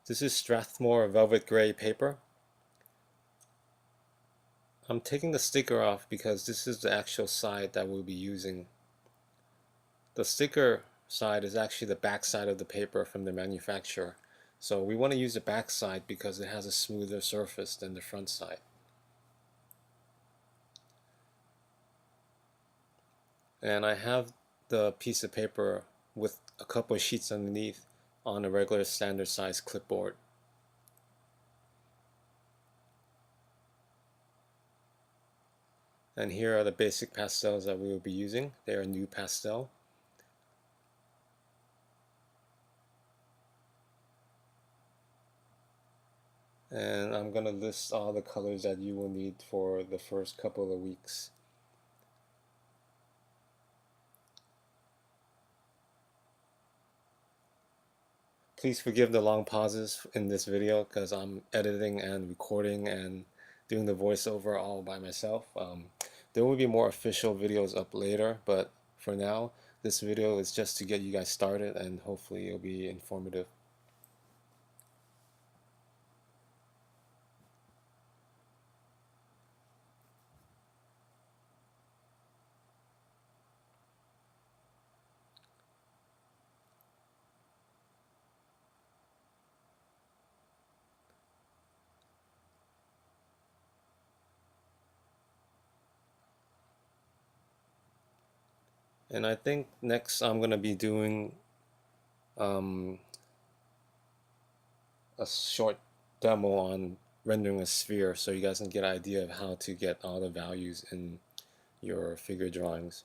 This is Strathmore Velvet Gray paper. I'm taking the sticker off because this is the actual side that we'll be using. The sticker side is actually the back side of the paper from the manufacturer. So we want to use the back side because it has a smoother surface than the front side. And I have the piece of paper with a couple of sheets underneath on a regular standard size clipboard. And here are the basic pastels that we will be using. They are NuPastel. And I'm going to list all the colors that you will need for the first couple of weeks. Please forgive the long pauses in this video because I'm editing and recording and doing the voiceover all by myself. There will be more official videos up later, but for now, this video is just to get you guys started and hopefully it'll be informative. And I think next I'm going to be doing a short demo on rendering a sphere so you guys can get an idea of how to get all the values in your figure drawings.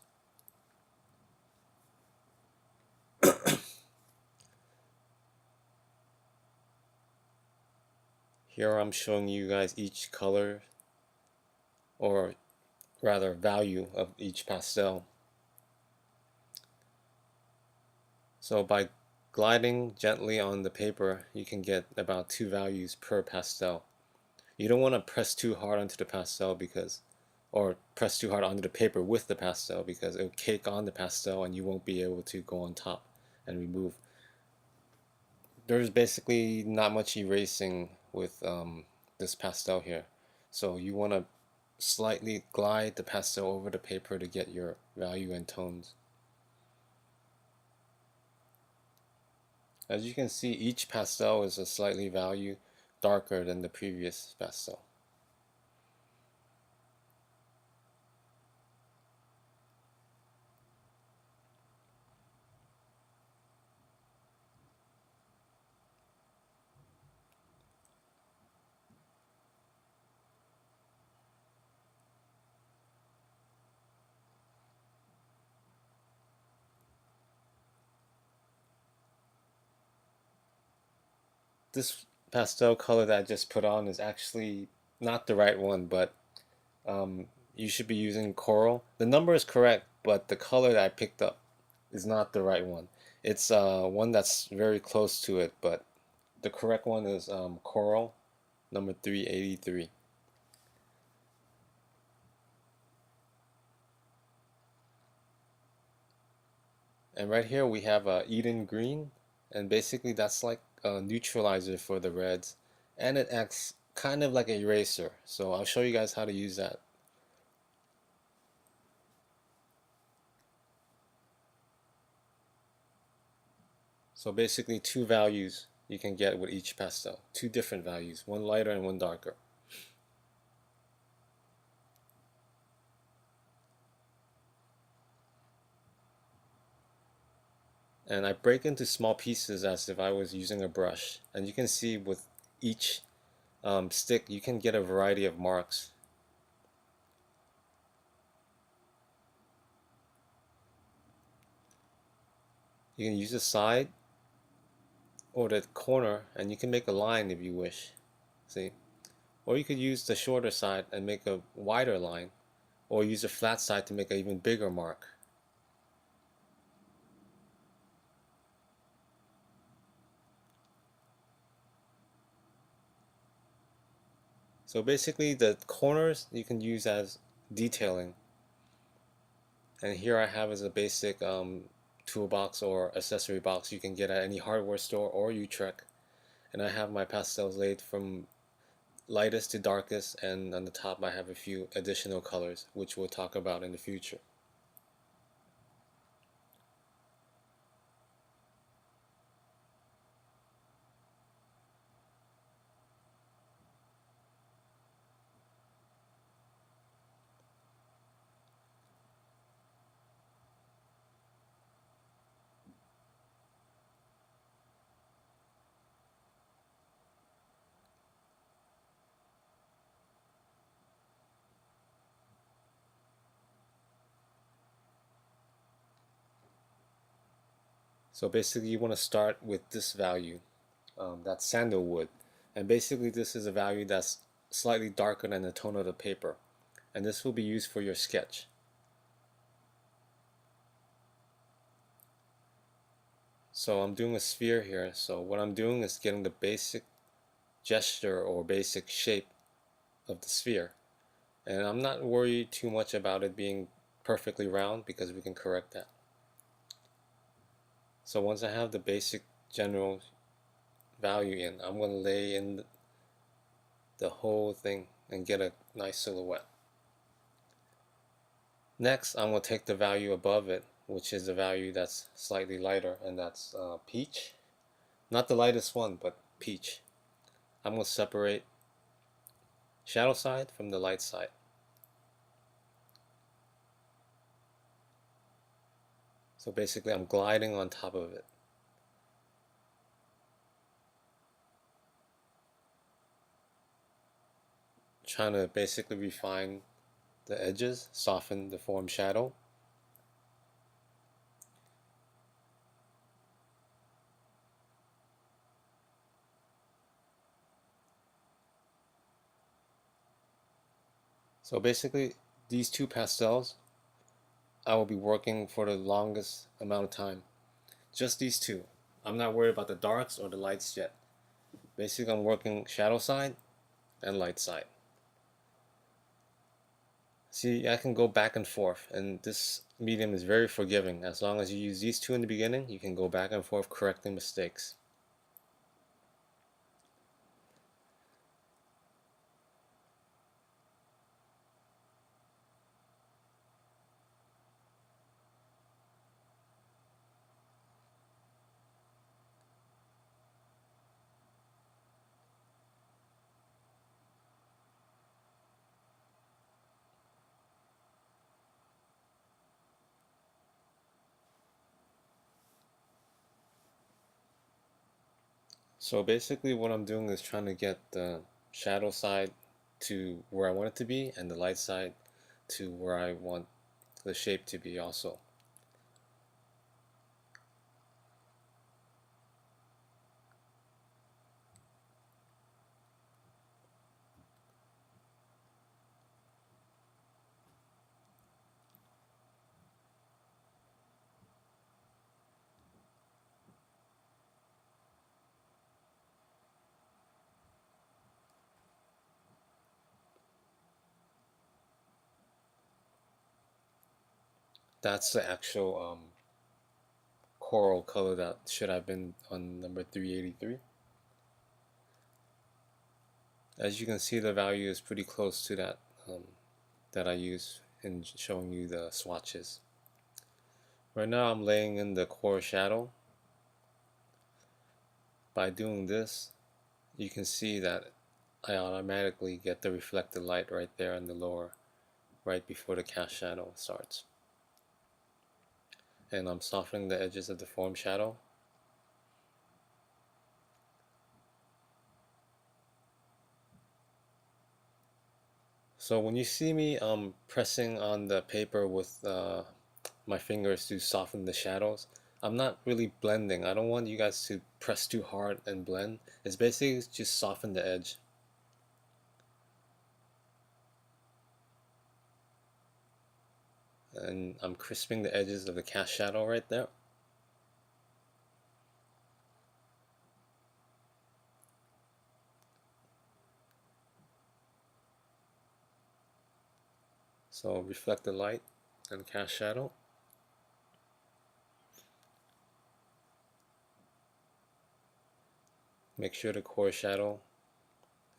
Here I'm showing you guys each color, or rather value, of each pastel. So by gliding gently on the paper, you can get about 2 values per pastel. You don't want to press too hard onto the pastel or press too hard onto the paper with the pastel because it'll cake on the pastel and you won't be able to go on top and remove. There's basically not much erasing with this pastel here. So you want to slightly glide the pastel over the paper to get your value and tones. As you can see, each pastel is a slightly value darker than the previous pastel. This pastel color that I just put on is actually not the right one, but you should be using coral. The number is correct, but the color that I picked up is not the right one. It's one that's very close to it, but the correct one is coral number 383. And right here we have Eden green, and basically that's like a neutralizer for the reds, and it acts kind of like an eraser. So I'll show you guys how to use that. So basically 2 values you can get with each pastel. 2 different values, one lighter and one darker. And I break into small pieces as if I was using a brush. And you can see with each stick you can get a variety of marks. You can use the side or the corner and you can make a line if you wish. See? Or you could use the shorter side and make a wider line, or use the flat side to make an even bigger mark. So basically the corners you can use as detailing. And here I have as a basic toolbox or accessory box you can get at any hardware store or Utrecht. and I have my pastels laid from lightest to darkest, and on the top I have a few additional colors which we'll talk about in the future. So basically you want to start with this value, that's sandalwood, and basically this is a value that's slightly darker than the tone of the paper, and this will be used for your sketch. So I'm doing a sphere here, so what I'm doing is getting the basic gesture or basic shape of the sphere, and I'm not worried too much about it being perfectly round because we can correct that. So once I have the basic general value in, I'm going to lay in the whole thing and get a nice silhouette. Next, I'm going to take the value above it, which is the value that's slightly lighter, and that's peach. Not the lightest one, but peach. I'm going to separate shadow side from the light side. So basically I'm gliding on top of it. Trying to basically refine the edges, soften the form shadow. So basically these two pastels I will be working for the longest amount of time. Just these two. I'm not worried about the darks or the lights yet. Basically I'm working shadow side and light side. See, I can go back and forth, and this medium is very forgiving. As long as you use these two in the beginning, you can go back and forth correcting mistakes. So basically what I'm doing is trying to get the shadow side to where I want it to be, and the light side to where I want the shape to be also. That's the actual coral color that should have been on number 383. As you can see, the value is pretty close to that that I use in showing you the swatches. Right now I'm laying in the core shadow. By doing this, you can see that I automatically get the reflected light right there in the lower, right before the cast shadow starts. And I'm softening the edges of the form shadow. So when you see me pressing on the paper with my fingers to soften the shadows, I'm not really blending. I don't want you guys to press too hard and blend. It's basically just soften the edge. And I'm crisping the edges of the cast shadow right there. So reflect the light and cast shadow. Make sure the core shadow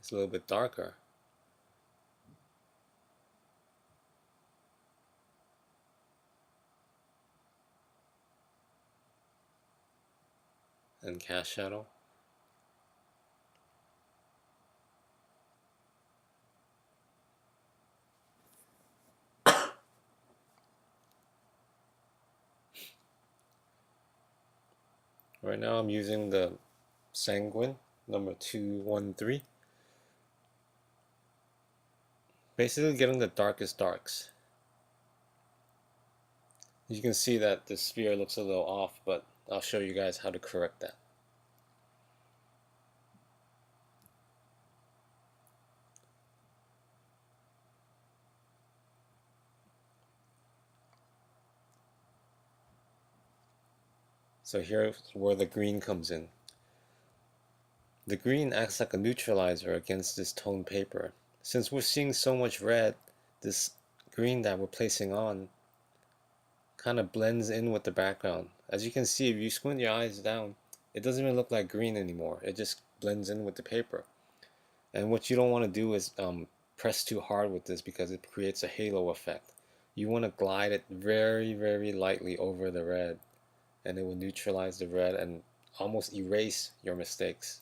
is a little bit darker. And cast shadow. Right now I'm using the Sanguine number 213. Basically getting the darkest darks. You can see that the sphere looks a little off, but I'll show you guys how to correct that. So here's where the green comes in. The green acts like a neutralizer against this toned paper. Since we're seeing so much red, this green that we're placing on kind of blends in with the background. As you can see, if you squint your eyes down, it doesn't even look like green anymore. It just blends in with the paper. And what you don't want to do is press too hard with this because it creates a halo effect. You want to glide it very, very lightly over the red, and it will neutralize the red and almost erase your mistakes.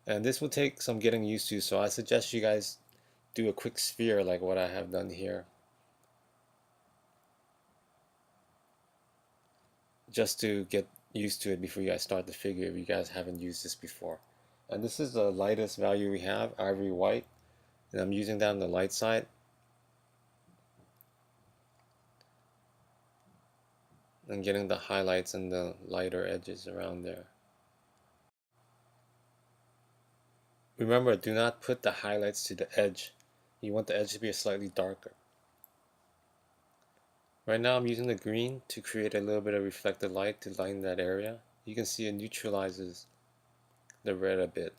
And this will take some getting used to, so I suggest you guys do a quick sphere like what I have done here, just to get used to it before you guys start the figure if you guys haven't used this before. And this is the lightest value we have, ivory white, and I'm using that on the light side. And getting the highlights and the lighter edges around there. Remember, do not put the highlights to the edge. You want the edge to be slightly darker. Right now I'm using the green to create a little bit of reflected light to lighten that area. You can see it neutralizes the red a bit.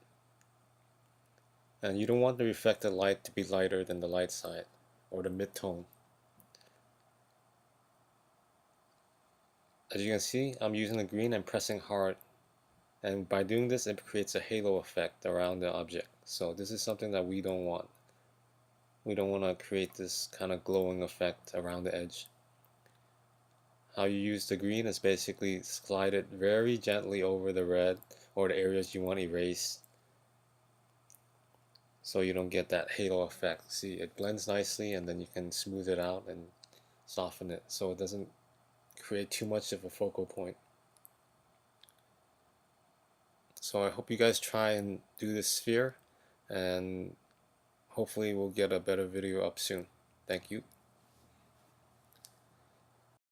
And you don't want the reflected light to be lighter than the light side or the mid-tone. As you can see, I'm using the green and pressing hard, and by doing this it creates a halo effect around the object. So this is something that we don't want. We don't want to create this kind of glowing effect around the edge. How you use the green is basically slide it very gently over the red or the areas you want to erase, so you don't get that halo effect. See, it blends nicely, and then you can smooth it out and soften it so it doesn't create too much of a focal point. So I hope you guys try and do this sphere, and hopefully we'll get a better video up soon. Thank you.